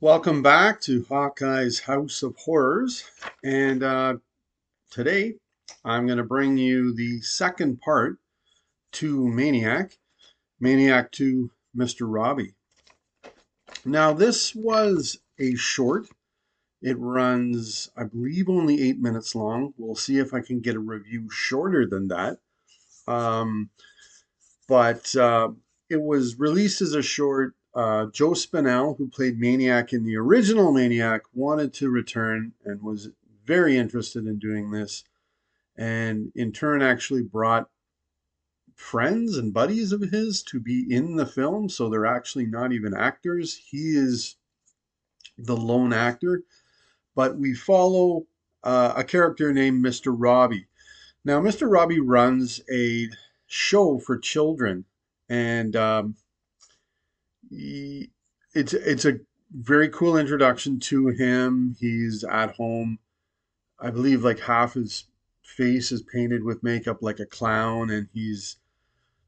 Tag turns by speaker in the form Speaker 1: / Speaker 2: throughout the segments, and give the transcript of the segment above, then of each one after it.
Speaker 1: Welcome back to Hawkeye's House of Horrors. And today I'm going to bring you the second part to Maniac, Maniac to Mr. Robbie. Now, this was a short. It runs, I believe, only 8 minutes long. We'll see if I can get a review shorter than that. Um, but it was released as a short. Joe Spinell, who played Maniac in the original Maniac, wanted to return and was very interested in doing this, and in turn actually brought friends and buddies of his to be in the film. So they're actually not even actors. He is the lone actor, but we follow a character named Mr. Robbie. Now, Mr. Robbie runs a show for children, and it's a very cool introduction to him. He's at home. I believe like half his face is painted with makeup like a clown, and he's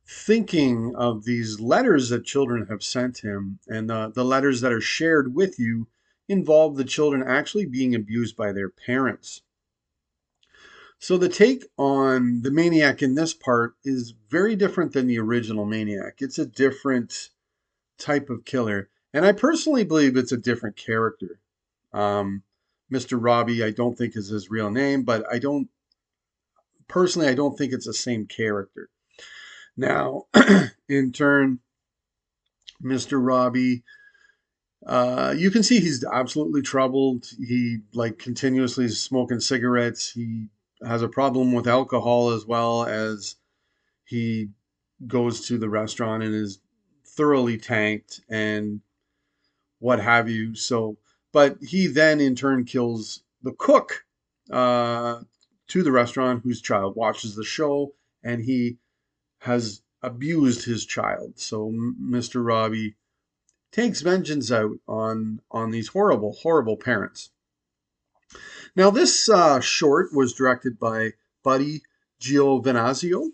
Speaker 1: thinking of these letters that children have sent him, and the letters that are shared with you involve the children actually being abused by their parents. So the take on the Maniac in this part is very different than the original Maniac. It's a different type of killer. And I personally believe it's a different character. Um, Mr. Robbie, I don't think is his real name, but I don't think it's the same character. Now, in turn, Mr. Robbie, you can see he's absolutely troubled. He like continuously is smoking cigarettes. He has a problem with alcohol as well as he goes to the restaurant and is thoroughly tanked and what have you. So, but he then in turn kills the cook uh, to the restaurant whose child watches the show, and he has abused his child. So Mr. Robbie takes vengeance out on these horrible parents. Now, this short was directed by Buddy Giovinazzo.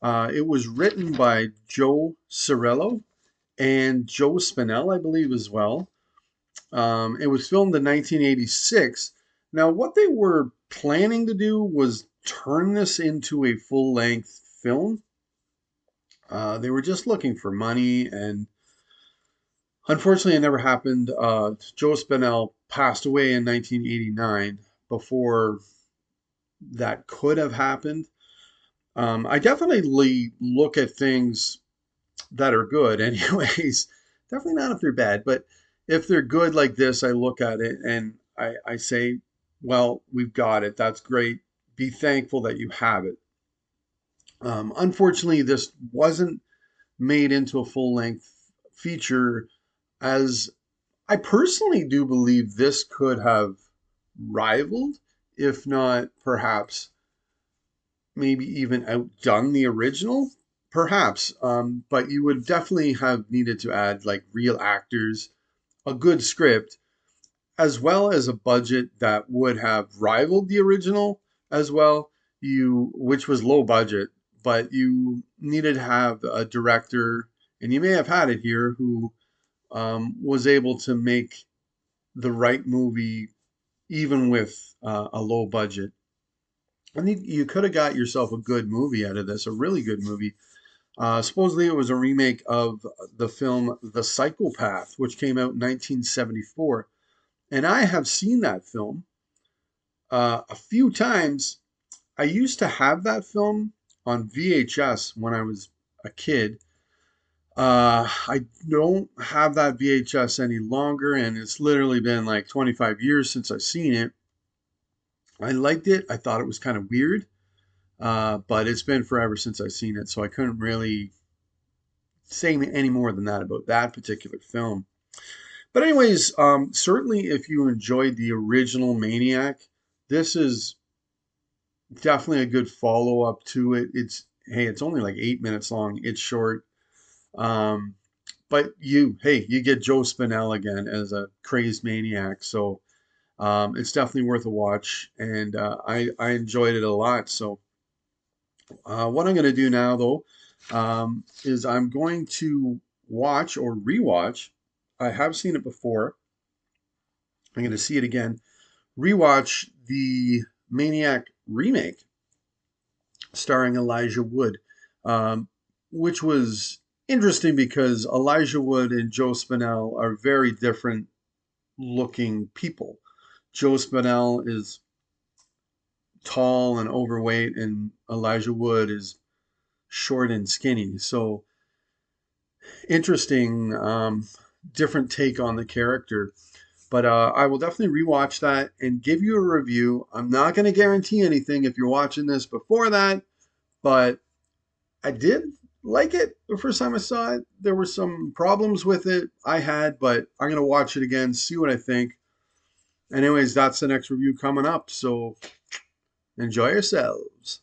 Speaker 1: It was written by Joe Cirillo and Joe Spinell, I believe, as well. It was filmed in 1986. Now, what they were planning to do was turn this into a full length film. They were just looking for money, and unfortunately, it never happened. Joe Spinell passed away in 1989 before that could have happened. I definitely look at things that are good, anyways. Definitely not if they're bad, but if they're good like this, I look at it and I say, well, we've got it. That's great. Be thankful that you have it. Unfortunately, this wasn't made into a full length feature, as I personally do believe this could have rivaled, if not perhaps maybe even outdone the original, perhaps. But you would definitely have needed to add like real actors, a good script, as well as a budget that would have rivaled the original as well. Which was low budget, but you needed to have a director, and you may have had it here, who was able to make the right movie even with a low budget. I think you could have got yourself a good movie out of this, a really good movie. Supposedly, it was a remake of the film The Psychopath, which came out in 1974. And I have seen that film a few times. I used to have that film on VHS when I was a kid. I don't have that VHS any longer, and it's literally been like 25 years since I've seen it. I liked it. I thought it was kind of weird, but it's been forever since I've seen it, so I couldn't really say any more than that about that particular film. But anyways, certainly if you enjoyed the original Maniac, this is definitely a good follow up to it. It's only like 8 minutes long. It's short. Um, but you get Joe Spinell again as a crazed maniac. So it's definitely worth a watch, and I enjoyed it a lot. So what I'm going to do now, though, is I'm going to watch or rewatch. I have seen it before, I'm going to see it again, rewatch the Maniac remake starring Elijah Wood, um, which was interesting because Elijah Wood and Joe Spinell are very different looking people. Joe Spinell is tall and overweight, and Elijah Wood is short and skinny. So interesting, different take on the character. But I will definitely rewatch that and give you a review. I'm not going to guarantee anything if you're watching this before that, but I did like it the first time I saw it. There were some problems with it I had, but I'm going to watch it again, see what I think. Anyways, that's the next review coming up. So enjoy yourselves.